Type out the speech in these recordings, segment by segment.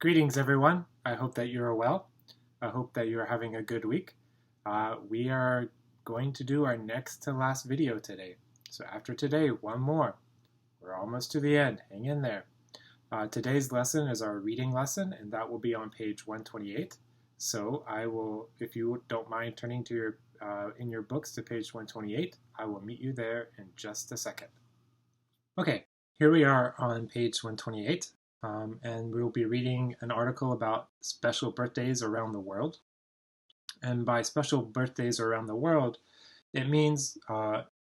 Greetings, everyone. I hope that you are well. I hope that you are having a good week. We are going to do our next to last video today. So after today, one more. We're almost to the end. Hang in there. Today's lesson is our reading lesson, and that will be on page 128. So I will, if you don't mind turning to your in your books to page 128, I will meet you there in just a second. Okay, here we are on page 128. And we'll be reading an article about special birthdays around the world. And by special birthdays around the world, it means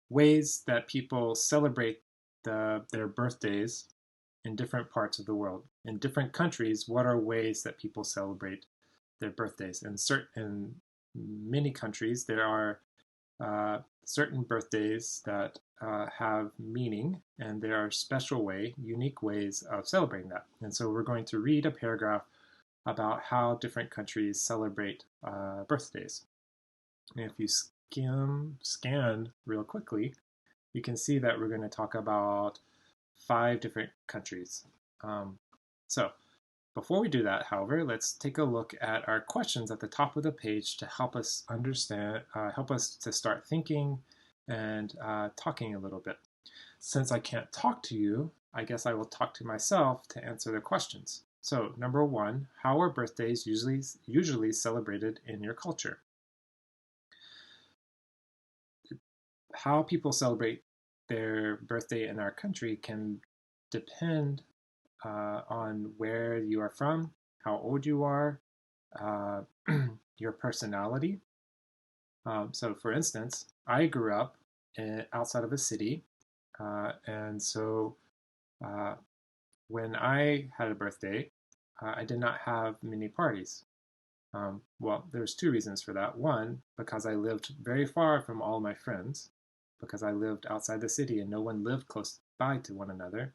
ways that people celebrate their birthdays in different parts of the world. In different countries, what are ways that people celebrate their birthdays? In many countries, there are certain birthdays that have meaning, and there are unique ways of celebrating that. And so we're going to read a paragraph about how different countries celebrate birthdays. And if you scan real quickly, you can see that we're going to talk about 5 different countries. So before we do that, however, let's take a look at our questions at the top of the page to help us understand, help us to start thinking and talking a little bit. Since I can't talk to you, I guess I will talk to myself to answer the questions. So, number 1, how are birthdays usually celebrated in your culture? How people celebrate their birthday in our country can depend on where you are from, how old you are, your personality. So for instance, I grew up outside of a city, and so when I had a birthday, I did not have many parties. Well, there's 2 reasons for that. One, because I lived very far from all my friends, because I lived outside the city and no one lived close by to one another.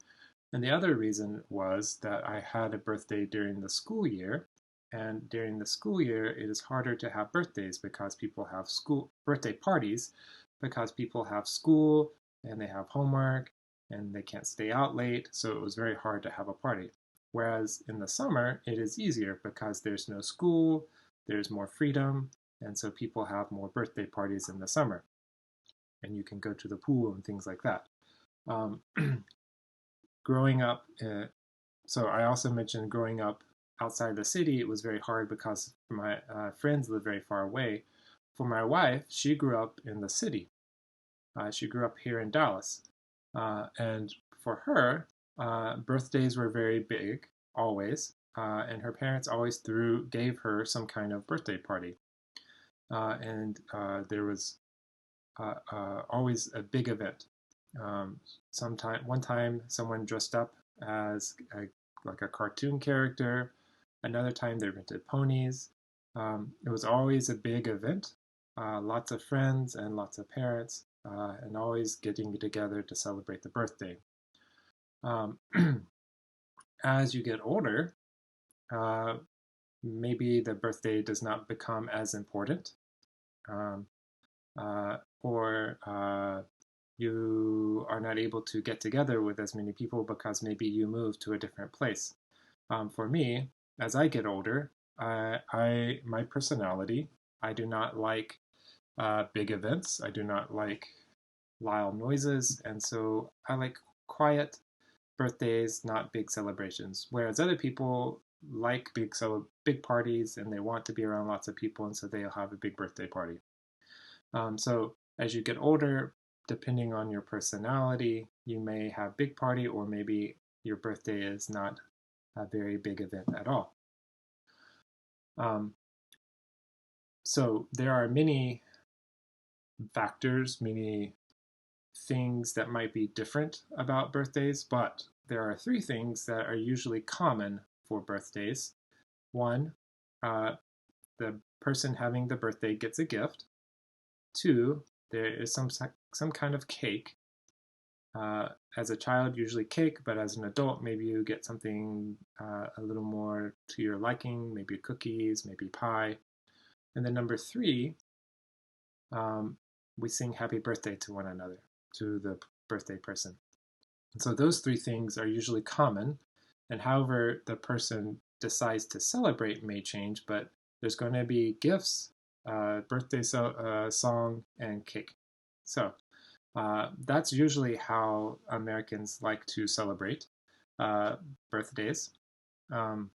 And the other reason was that I had a birthday during the school year, and during the school year it is harder to have birthdays because people have birthday parties because people have school and they have homework and they can't stay out late, so it was very hard to have a party. Whereas in the summer it is easier because there's no school, there's more freedom, and so people have more birthday parties in the summer. And you can go to the pool and things like that. Growing up, so I also mentioned growing up outside the city, it was very hard because my friends lived very far away. For my wife, she grew up in the city. She grew up here in Dallas. And for her, birthdays were very big, always. And her parents always gave her some kind of birthday party. And there was always a big event. One time someone dressed up as like a cartoon character. Another time they rented ponies. It was always a big event. Lots of friends and lots of parents, and always getting together to celebrate the birthday. As you get older, maybe the birthday does not become as important. Or you are not able to get together with as many people because maybe you moved to a different place. For me, as I get older, my personality, I do not like big events. I do not like loud noises, and so I like quiet birthdays, not big celebrations. Whereas other people like big parties and they want to be around lots of people, and so they'll have a big birthday party. So as you get older, depending on your personality, you may have big party, or maybe your birthday is not a very big event at all. So there are many factors, many things that might be different about birthdays, but there are 3 things that are usually common for birthdays. 1, the person having the birthday gets a gift. 2, there is some kind of cake. As a child, usually cake, but as an adult, maybe you get something a little more to your liking, maybe cookies, maybe pie. And then number 3, we sing happy birthday to one another, to the birthday person. And so those 3 things are usually common, and however the person decides to celebrate may change, but there's going to be gifts, birthday song, and cake. So that's usually how Americans like to celebrate birthdays. Um,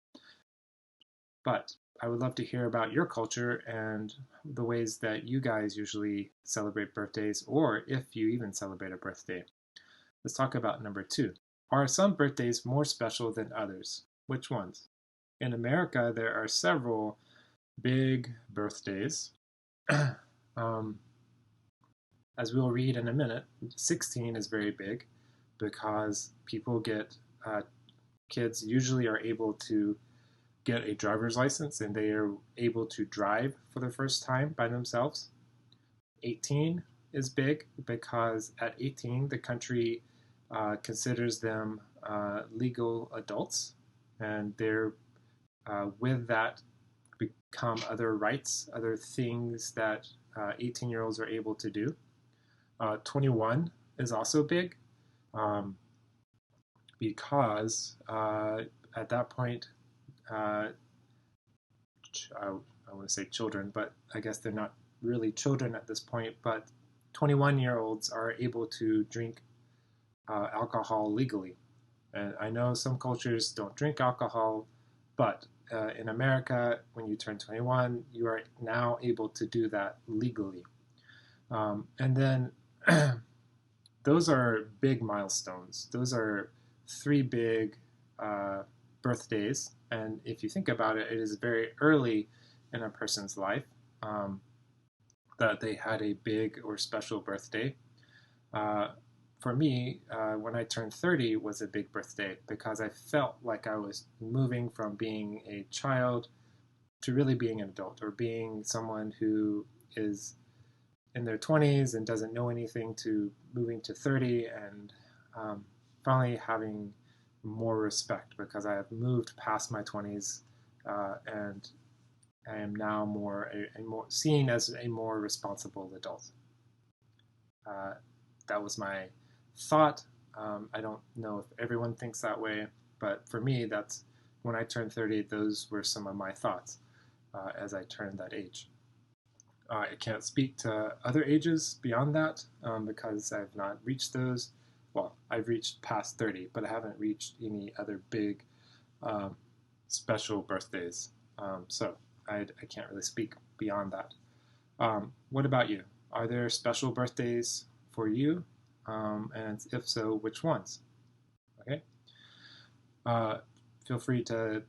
but I would love to hear about your culture and the ways that you guys usually celebrate birthdays, or if you even celebrate a birthday. Let's talk about number 2. Are some birthdays more special than others? Which ones? In America, there are several big birthdays. um, as we'll read in a minute, 16 is very big because people get, kids usually are able to get a driver's license and they are able to drive for the first time by themselves. 18 is big because at 18 the country considers them legal adults, and they're with that become other rights, other things that 18-year-olds are able to do. 21 is also big because at that point, I want to say children, but I guess they're not really children at this point, but 21-year-olds are able to drink alcohol legally. And I know some cultures don't drink alcohol, but in America, when you turn 21, you are now able to do that legally. And then those are big milestones. Those are 3 big birthdays. And if you think about it, it is very early in a person's life that they had a big or special birthday. For me, when I turned 30 was a big birthday because I felt like I was moving from being a child to really being an adult, or being someone who is in their 20s and doesn't know anything, to moving to 30 and finally having more respect because I have moved past my 20s and I am now more seen as a more responsible adult. That was my thought. I don't know if everyone thinks that way, but for me, that's when I turned 30, those were some of my thoughts as I turned that age. I can't speak to other ages beyond that because I've not reached those. Well, I've reached past 30, but I haven't reached any other big special birthdays. So I can't really speak beyond that. What about you? Are there special birthdays for you? And if so, which ones? Okay. Feel free to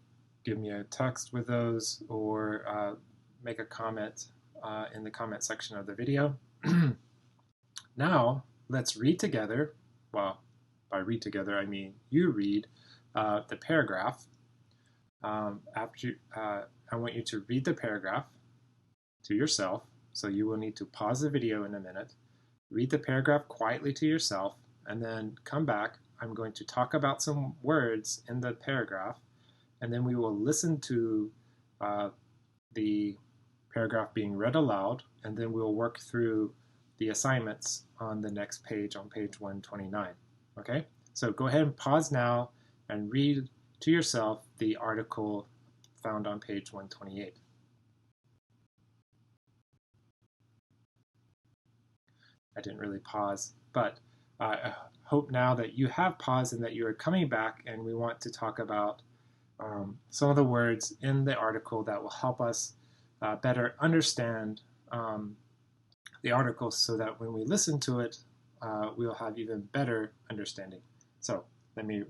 give me a text with those, or make a comment in the comment section of the video. Now, let's read together. Well, by read together, I mean you read the paragraph. I want you to read the paragraph to yourself, so you will need to pause the video in a minute, read the paragraph quietly to yourself, and then come back. I'm going to talk about some words in the paragraph, and then we will listen to the paragraph being read aloud, and then we'll work through the assignments on the next page, on page 129. Okay? So go ahead and pause now and read to yourself the article found on page 128. I didn't really pause, but I hope now that you have paused and that you are coming back, and we want to talk about some of the words in the article that will help us better understand the article, so that when we listen to it, we'll have even better understanding. So let me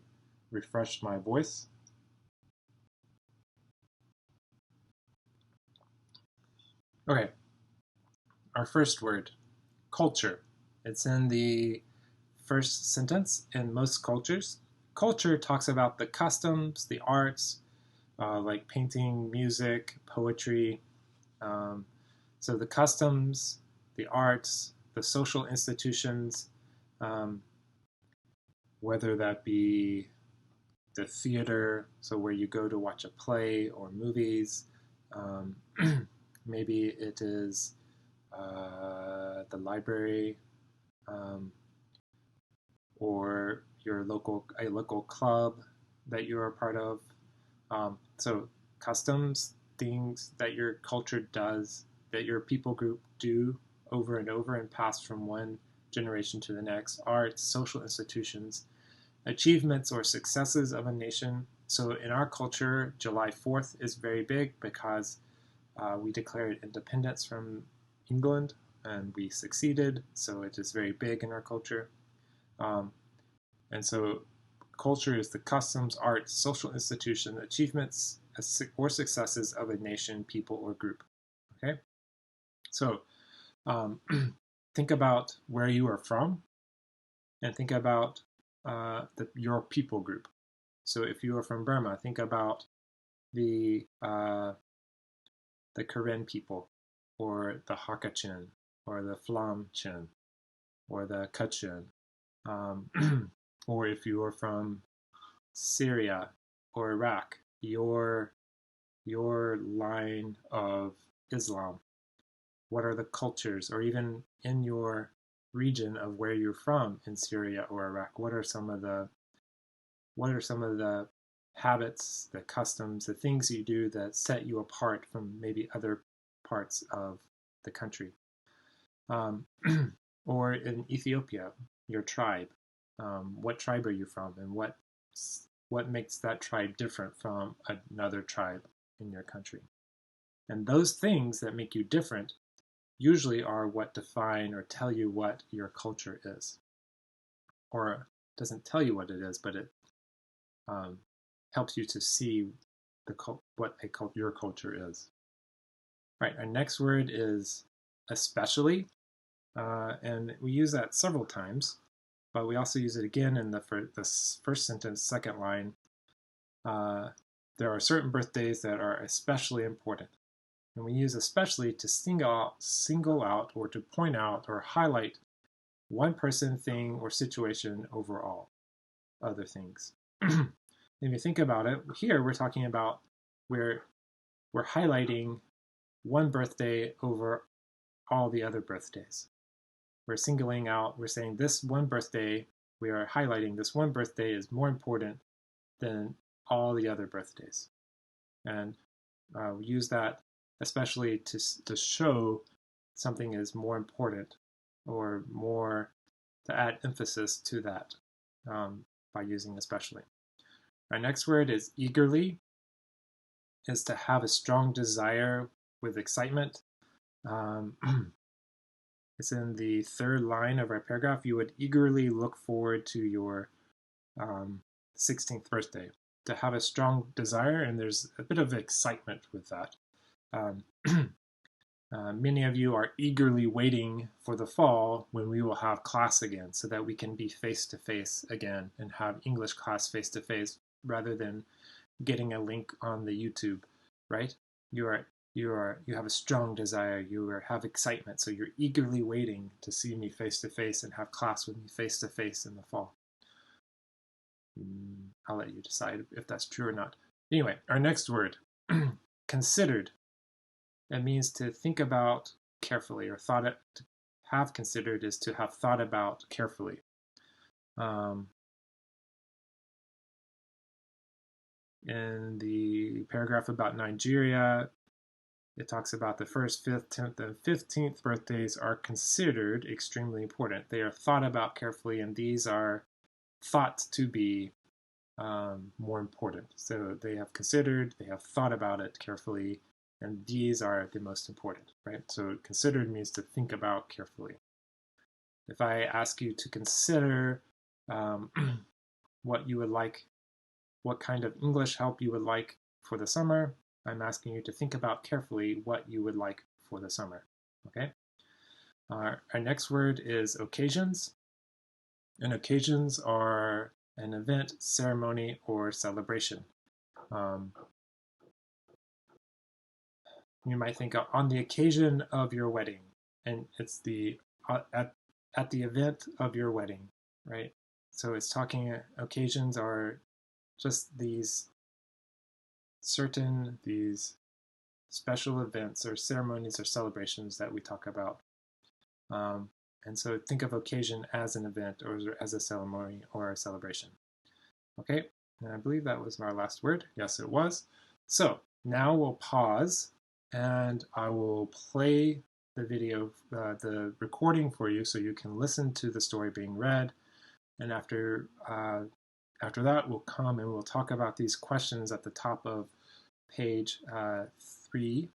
refresh my voice. Okay, our first word, culture. It's in the first sentence in most cultures. Culture talks about the customs, the arts, like painting, music, poetry. So the customs, the arts, the social institutions, whether that be the theater, so where you go to watch a play or movies. Maybe it is the library, or a local club that you're a part of. So customs, things that your culture does, that your people group do over and over and pass from one generation to the next, arts, social institutions, achievements or successes of a nation. So in our culture, July 4th is very big because we declared independence from England and we succeeded. So it is very big in our culture. Um, and so culture is the customs, arts, social institution, achievements, or successes of a nation, people, or group. Okay? So um, think about where you are from and think about your people group. So if you are from Burma, think about the Karen people, or the Hakachin, or the Flamchin, or the Kachin. Or if you are from Syria or Iraq, your line of Islam. What are the cultures, or even in your region of where you're from in Syria or Iraq? What are some of the habits, the customs, the things you do that set you apart from maybe other parts of the country? Or in Ethiopia, your tribe. What tribe are you from, and what makes that tribe different from another tribe in your country? And those things that make you different usually are what define or tell you what your culture is. Or doesn't tell you what it is, but it um, helps you to see what your culture is. All right, our next word is especially, and we use that several times, but we also use it again in the first sentence, second line. There are certain birthdays that are especially important. And we use especially to single out or to point out or highlight one person, thing, or situation over all other things. If you think about it, here we're talking about we're highlighting one birthday over all the other birthdays. We're singling out, we're saying this one birthday, we are highlighting this one birthday is more important than all the other birthdays. And we use that especially to show something is more important, or more to add emphasis to that by using especially. Our next word is eagerly, is to have a strong desire with excitement. It's in the third line of our paragraph. You would eagerly look forward to your 16th birthday. To have a strong desire, and there's a bit of excitement with that. Many of you are eagerly waiting for the fall when we will have class again, so that we can be face-to-face again and have English class face-to-face rather than getting a link on the YouTube, right? You have a strong desire, have excitement, so you're eagerly waiting to see me face-to-face and have class with me face-to-face in the fall. I'll let you decide if that's true or not. Anyway, our next word, considered. It means to think about carefully, or to have considered is to have thought about carefully. In the paragraph about Nigeria, it talks about the 1st, 5th, 10th, and 15th birthdays are considered extremely important. They are thought about carefully, and these are thought to be more important. So they have considered, they have thought about it carefully, and these are the most important, right? So considered means to think about carefully. If I ask you to consider what you would like, what kind of English help you would like for the summer, I'm asking you to think about carefully what you would like for the summer, okay? Our next word is occasions. And occasions are an event, ceremony, or celebration. You might think on the occasion of your wedding, and it's the at the event of your wedding, right? So it's talking, occasions are just these special events or ceremonies or celebrations that we talk about. And so think of occasion as an event or as a ceremony or a celebration. Okay, and I believe that was our last word. Yes, it was. So now we'll pause and I will play the video, the recording for you so you can listen to the story being read. And after that, we'll come and we'll talk about these questions at the top of page 3,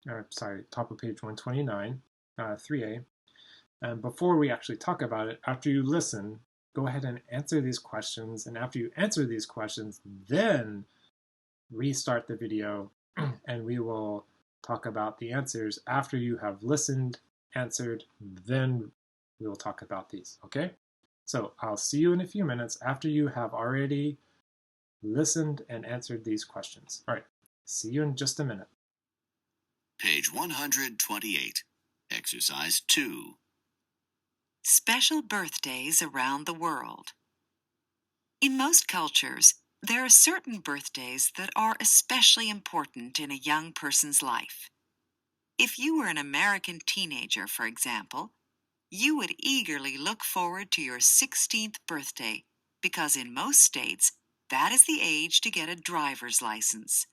or sorry, top of page 129, 3A. And before we actually talk about it, after you listen, go ahead and answer these questions. And after you answer these questions, then restart the video and we will talk about the answers after you have listened, answered, then we will talk about these, okay? So I'll see you in a few minutes after you have already listened and answered these questions. All right, see you in just a minute. Page 128, Exercise 2. Special birthdays around the world. In most cultures, there are certain birthdays that are especially important in a young person's life. If you were an American teenager, for example, you would eagerly look forward to your 16th birthday because in most states, that is the age to get a driver's license.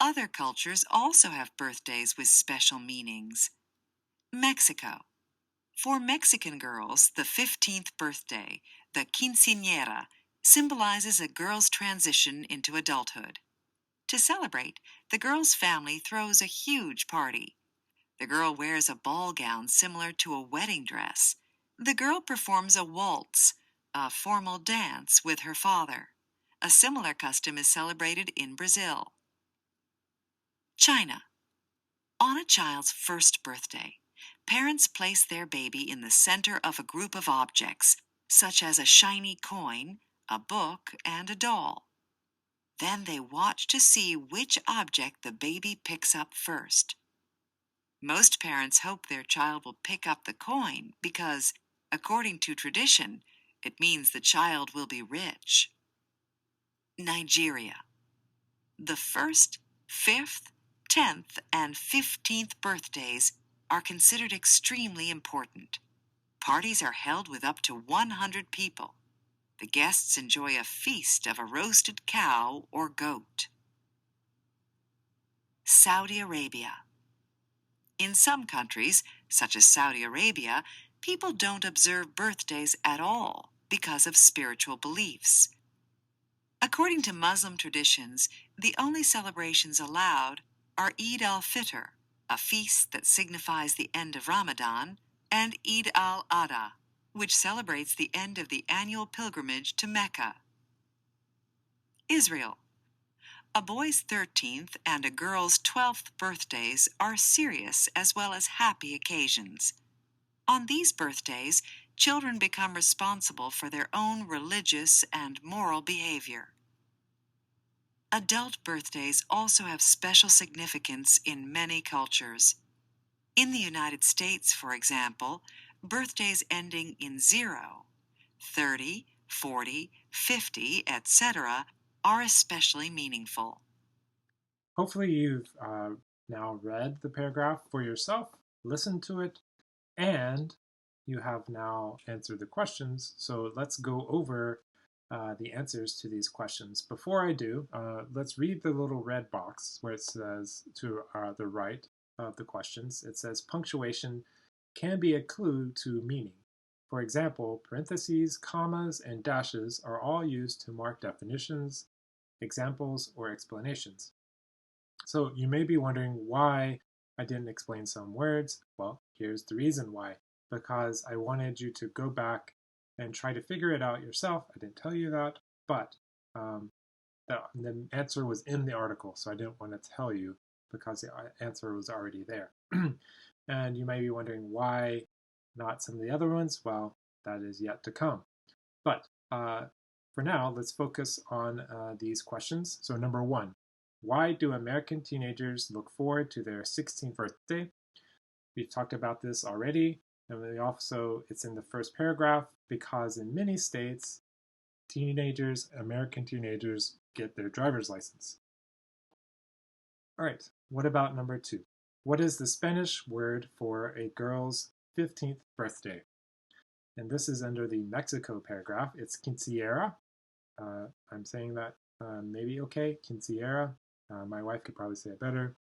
Other cultures also have birthdays with special meanings. Mexico. For Mexican girls, the 15th birthday, the quinceañera, symbolizes a girl's transition into adulthood. To celebrate, the girl's family throws a huge party. The girl wears a ball gown similar to a wedding dress. The girl performs a waltz, a formal dance, with her father. A similar custom is celebrated in Brazil. China. On a child's first birthday, parents place their baby in the center of a group of objects, such as a shiny coin, a book, and a doll. Then they watch to see which object the baby picks up first. Most parents hope their child will pick up the coin because, according to tradition, it means the child will be rich. Nigeria. The 1st, 5th, 10th, and 15th birthdays are considered extremely important. Parties are held with up to 100 people. The guests enjoy a feast of a roasted cow or goat. Saudi Arabia. In some countries, such as Saudi Arabia, people don't observe birthdays at all because of spiritual beliefs. According to Muslim traditions, the only celebrations allowed are Eid al-Fitr, a feast that signifies the end of Ramadan, and Eid al-Adha, which celebrates the end of the annual pilgrimage to Mecca. Israel. A boy's 13th and a girl's 12th birthdays are serious as well as happy occasions. On these birthdays, children become responsible for their own religious and moral behavior. Adult birthdays also have special significance in many cultures. In the United States, for example, birthdays ending in 0, 30, 40, 50, etc. are especially meaningful. Hopefully you've now read the paragraph for yourself, listened to it, and you have now answered the questions. So let's go over the answers to these questions. Before I do, let's read the little red box where it says to the right of the questions. It says punctuation can be a clue to meaning. For example, parentheses, commas, and dashes are all used to mark definitions, examples, or explanations. So you may be wondering why I didn't explain some words. Well, here's the reason why. Because I wanted you to go back and try to figure it out yourself. I didn't tell you that, but the answer was in the article, so I didn't want to tell you because the answer was already there. And you may be wondering why not some of the other ones. Well, that is yet to come. But for now, let's focus on these questions. So number 1, why do American teenagers look forward to their 16th birthday? We've talked about this already, and we also, it's in the first paragraph, because in many states, American teenagers, get their driver's license. All right, what about number 2? What is the Spanish word for a girl's 15th birthday? And this is under the Mexico paragraph. It's quinceañera. I'm saying that maybe okay, quinceañera. My wife could probably say it better.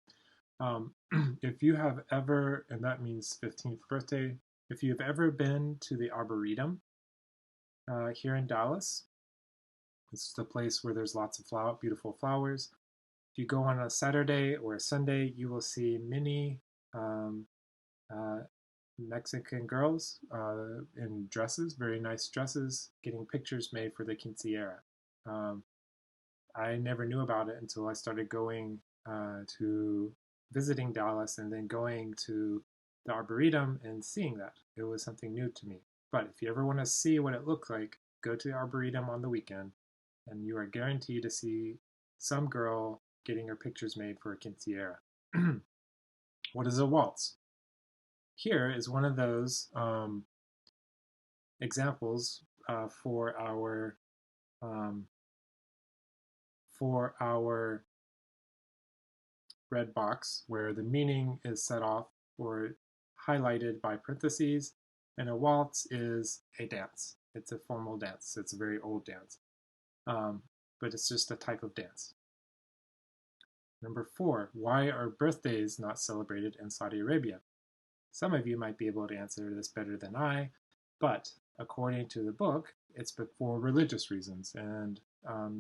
If you have ever, and that means 15th birthday, if you've ever been to the Arboretum here in Dallas, this is the place where there's lots of beautiful flowers. If you go on a Saturday or a Sunday, you will see many um, uh, Mexican girls in dresses, very nice dresses, getting pictures made for the quinceañera. Um, I never knew about it until I started going to visiting Dallas and then going to the Arboretum and seeing that. It was something new to me. But if you ever want to see what it looked like, go to the Arboretum on the weekend and you are guaranteed to see some girl getting her pictures made for a quinceañera. What is a waltz? Here is one of those examples um, for our red box where the meaning is set off or highlighted by parentheses, and a waltz is a dance. It's a formal dance. It's a very old dance, but it's just a type of dance. Number 4, why are birthdays not celebrated in Saudi Arabia? Some of you might be able to answer this better than I, but according to the book, it's for religious reasons, and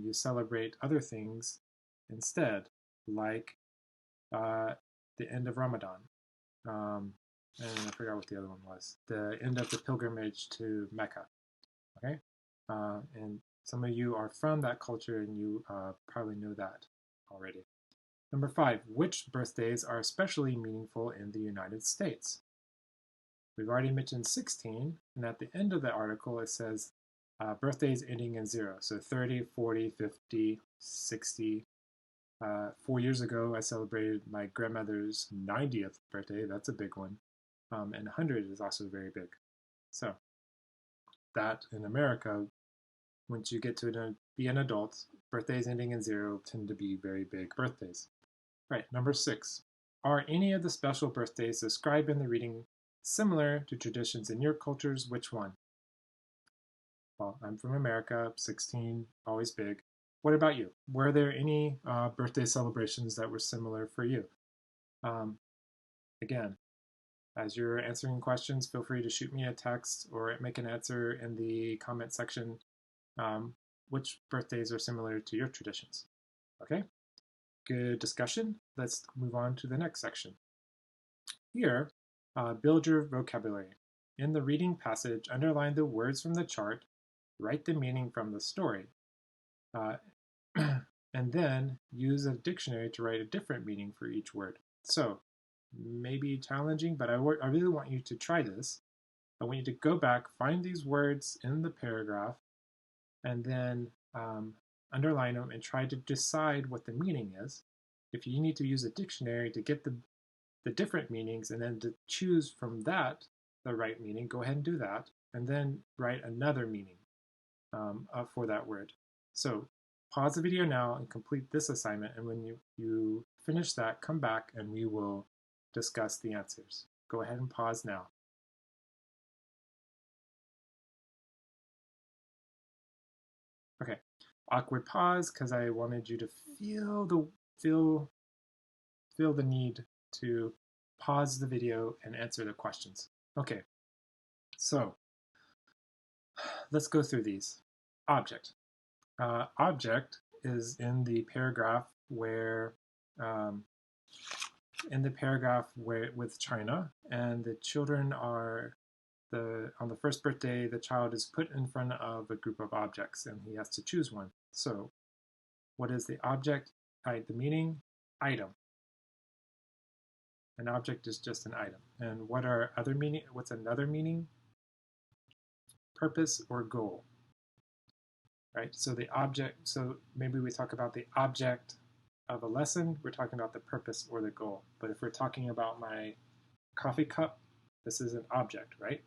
you celebrate other things instead, like the end of Ramadan. And I forgot what the other one was. The end of the pilgrimage to Mecca. Okay, and some of you are from that culture, and you probably know that already. Number 5, which birthdays are especially meaningful in the United States? We've already mentioned 16, and at the end of the article it says birthdays ending in 0. So 30, 40, 50, 60. 4 years ago, I celebrated my grandmother's 90th birthday. That's a big one. And 100 is also very big. So that in America, once you get to be an adult, birthdays ending in 0 tend to be very big birthdays. Right, number 6. Are any of the special birthdays described in the reading similar to traditions in your cultures? Which one? Well, I'm from America, 16, always big. What about you? Were there any birthday celebrations that were similar for you? Again, as you're answering questions, feel free to shoot me a text or make an answer in the comment section. Which birthdays are similar to your traditions? Okay, good discussion. Let's move on to the next section. Here, build your vocabulary. In the reading passage, underline the words from the chart, write the meaning from the story, and then use a dictionary to write a different meaning for each word. So, maybe challenging, but I really want you to try this. I want you to go back, find these words in the paragraph, and then underline them and try to decide what the meaning is. If you need to use a dictionary to get the different meanings and then to choose from that the right meaning, go ahead and do that, and then write another meaning for that word. So pause the video now and complete this assignment, and when you finish that, come back and we will discuss the answers. Go ahead and pause now. Okay, awkward pause because I wanted you to feel the need to pause the video and answer the questions. Okay, so let's go through these. Object. Object is in the paragraph where with China, and the children are on the first birthday, the child is put in front of a group of objects, and he has to choose one. So, what is the object? The meaning, item. An object is just an item. And what are other meaning? What's another meaning? Purpose or goal. Right. So the object. So maybe we talk about the object of a lesson. We're talking about the purpose or the goal. But if we're talking about my coffee cup, this is an object, right?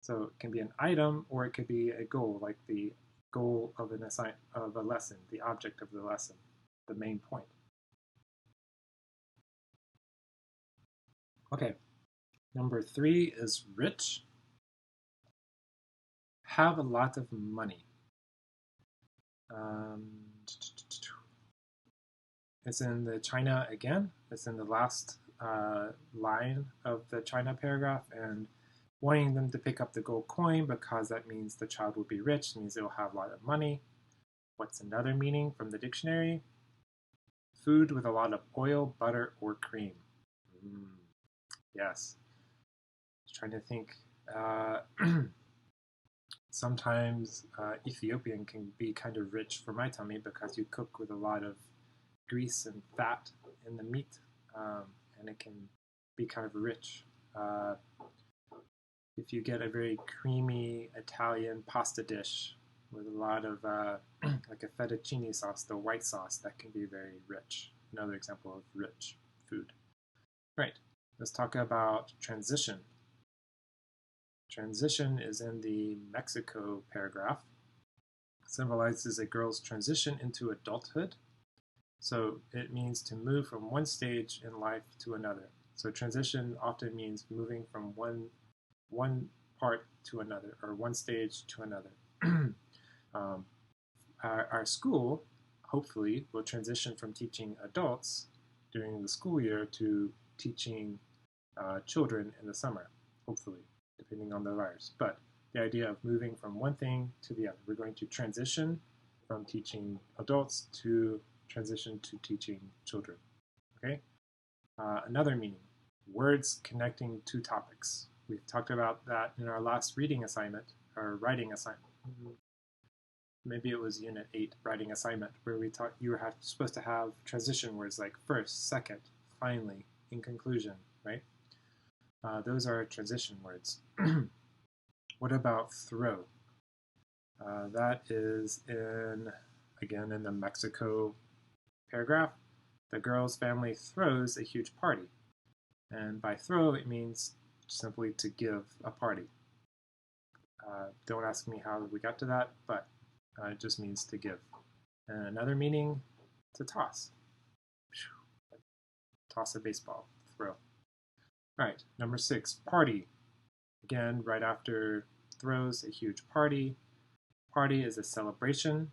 So it can be an item or it could be a goal, like the goal of a lesson, the object of the lesson, the main point. Okay, number 3 is rich. Have a lot of money. It's in the China again. It's in the last line of the China paragraph, and wanting them to pick up the gold coin because that means the child will be rich, means they'll have a lot of money. What's another meaning from the dictionary? Food with a lot of oil, butter, or cream. Mm, yes. Just trying to think. Sometimes Ethiopian can be kind of rich for my tummy because you cook with a lot of grease and fat in the meat, and it can be kind of rich. Uh, if you get a very creamy Italian pasta dish with a lot of like a fettuccine sauce, the white sauce, that can be very rich. Another example of rich food. Right, let's talk about transition. Transition is in the Mexico paragraph. It symbolizes a girl's transition into adulthood. So it means to move from one stage in life to another. So transition often means moving from one part to another, or one stage to another. um, our school, hopefully, will transition from teaching adults during the school year to teaching children in the summer, hopefully, depending on the virus. But the idea of moving from one thing to the other. We're going to transition from teaching adults to transition to teaching children. Okay? Another meaning, words connecting two topics. We've talked about that in our last reading assignment, or writing assignment. Maybe it was Unit 8, writing assignment, where we taught you were supposed to have transition words like first, second, finally, in conclusion, right? Those are transition words. What about throw? That is again, in the Mexico paragraph. The girl's family throws a huge party. And by throw, it means simply to give a party. Don't ask me how we got to that, but it just means to give. And another meaning, to toss. Toss a baseball, throw. All right, number 6, party. Again, right after throws, a huge party. Party is a celebration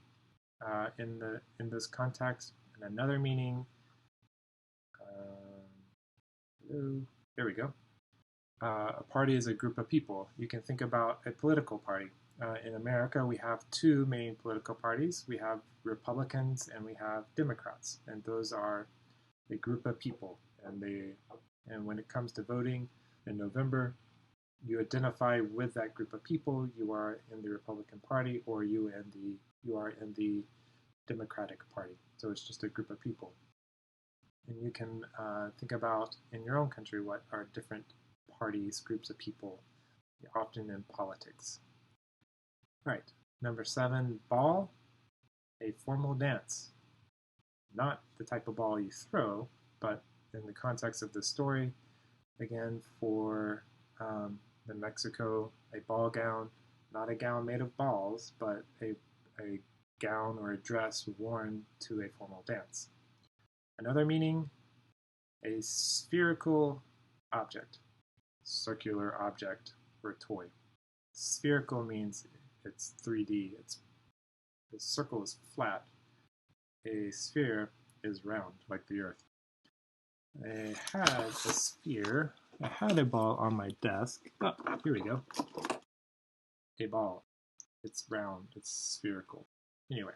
in this context. And another meaning, there we go. A party is a group of people. You can think about a political party. In America, we have two main political parties. We have Republicans and we have Democrats, and those are a group of people. And when it comes to voting in November, you identify with that group of people. You are in the Republican Party, or you are in the Democratic Party. So it's just a group of people. And you can think about in your own country what are different parties, groups of people, often in politics. All right, number 7, ball, a formal dance. Not the type of ball you throw, but in the context of the story, again, for the Mexico, a ball gown, not a gown made of balls, but a gown or a dress worn to a formal dance. Another meaning, a spherical object, circular object, or toy. Spherical means it's 3D. The circle is flat. A sphere is round, like the Earth. I had a sphere. I had a ball on my desk. Oh, here we go. A ball. It's round. It's spherical. Anyway,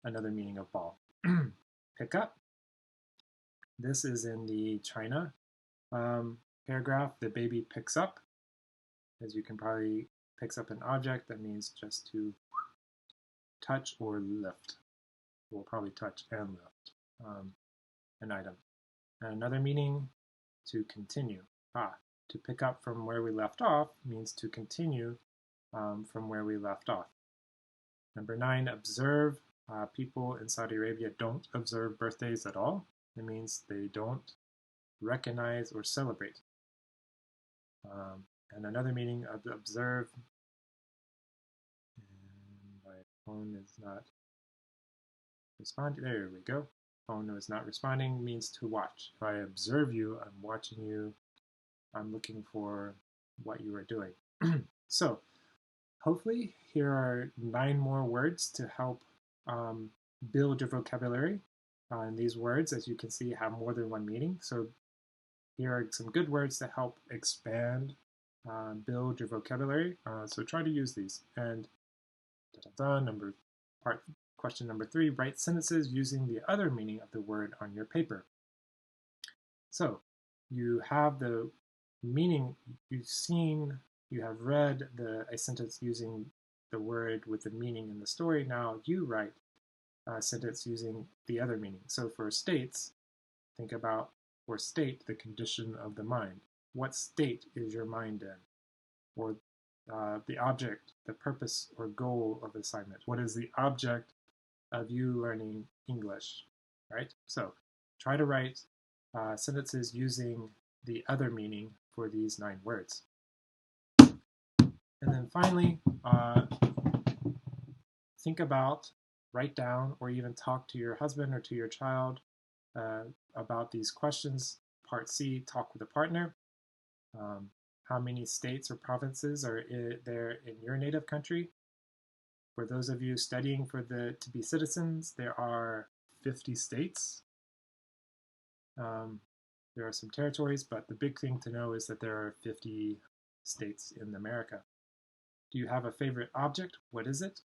another meaning of ball. Pick up. This is in the China paragraph. The baby picks up. As you can probably picks up an object. That means just to touch or lift. We'll probably touch and lift an item. And another meaning, to continue. To pick up from where we left off means to continue from where we left off. Number 9, observe. People in Saudi Arabia don't observe birthdays at all. It means they don't recognize or celebrate. And another meaning of observe, and my phone is not responding. There we go. Phone is not responding means to watch. If I observe you, I'm watching you. I'm looking for what you are doing. So hopefully here are 9 more words to help build your vocabulary. And these words, as you can see, have more than one meaning. So here are some good words to help expand, build your vocabulary. So try to use these. And question number 3, write sentences using the other meaning of the word on your paper. So you have the meaning, you have read a sentence using the word with the meaning in the story. Now you write a sentence using the other meaning. So for states, think about, for state, the condition of the mind. What state is your mind in? Or the object, the purpose or goal of the assignment. What is the object of you learning English, right? So try to write sentences using the other meaning for these 9 words. And then finally, think about, write down, or even talk to your husband or to your child about these questions. Part C, talk with a partner. How many states or provinces are there in your native country? For those of you studying to be citizens, there are 50 states. There are some territories, but the big thing to know is that there are 50 states in America. Do you have a favorite object? What is it?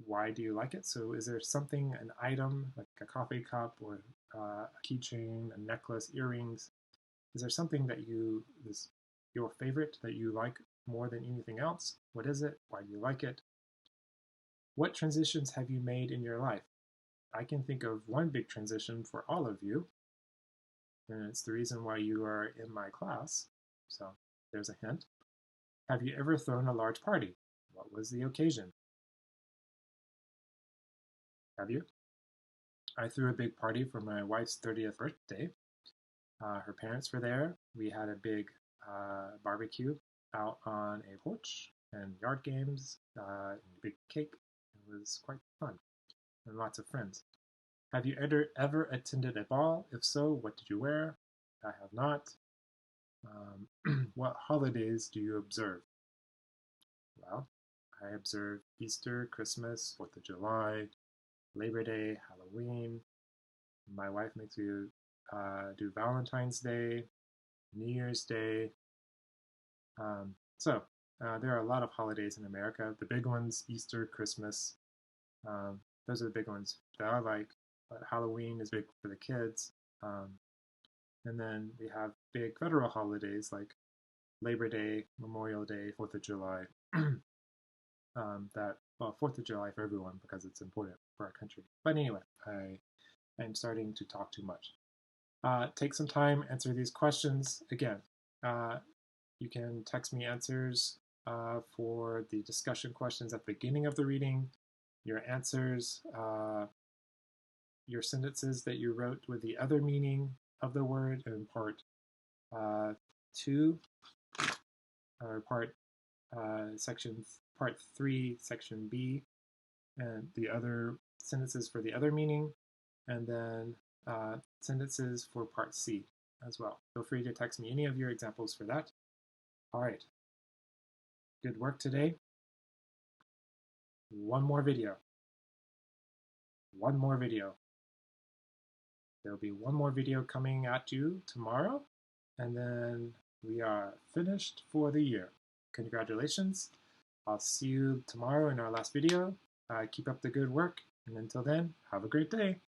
Why do you like it? So is there something, an item, like a coffee cup or a keychain, a necklace, earrings? Is there something that is your favorite that you like more than anything else? What is it? Why do you like it? What transitions have you made in your life? I can think of one big transition for all of you, and it's the reason why you are in my class. So there's a hint. Have you ever thrown a large party? What was the occasion? Have you? I threw a big party for my wife's 30th birthday. Her parents were there. We had a big barbecue out on a porch and yard games, and a big cake. It was quite fun and lots of friends. Have you ever attended a ball? If so, what did you wear? I have not. What holidays do you observe? Well, I observe Easter, Christmas, 4th of July, Labor Day, Halloween. My wife makes me do Valentine's Day, New Year's Day. There are a lot of holidays in America. The big ones, Easter, Christmas, those are the big ones that I like. But Halloween is big for the kids. And then we have big federal holidays like Labor Day, Memorial Day, 4th of July. 4th of July for everyone because it's important for our country. But anyway, I'm starting to talk too much. Take some time, answer these questions. Again, you can text me answers for the discussion questions at the beginning of the reading, your answers, your sentences that you wrote with the other meaning of the word in part 2, or part 3, section B, and the other sentences for the other meaning, and then sentences for part C as well. Feel free to text me any of your examples for that. All right. Good work today. One more video. One more video. There'll be one more video coming at you tomorrow, and then we are finished for the year. Congratulations. I'll see you tomorrow in our last video. Keep up the good work, and until then, have a great day.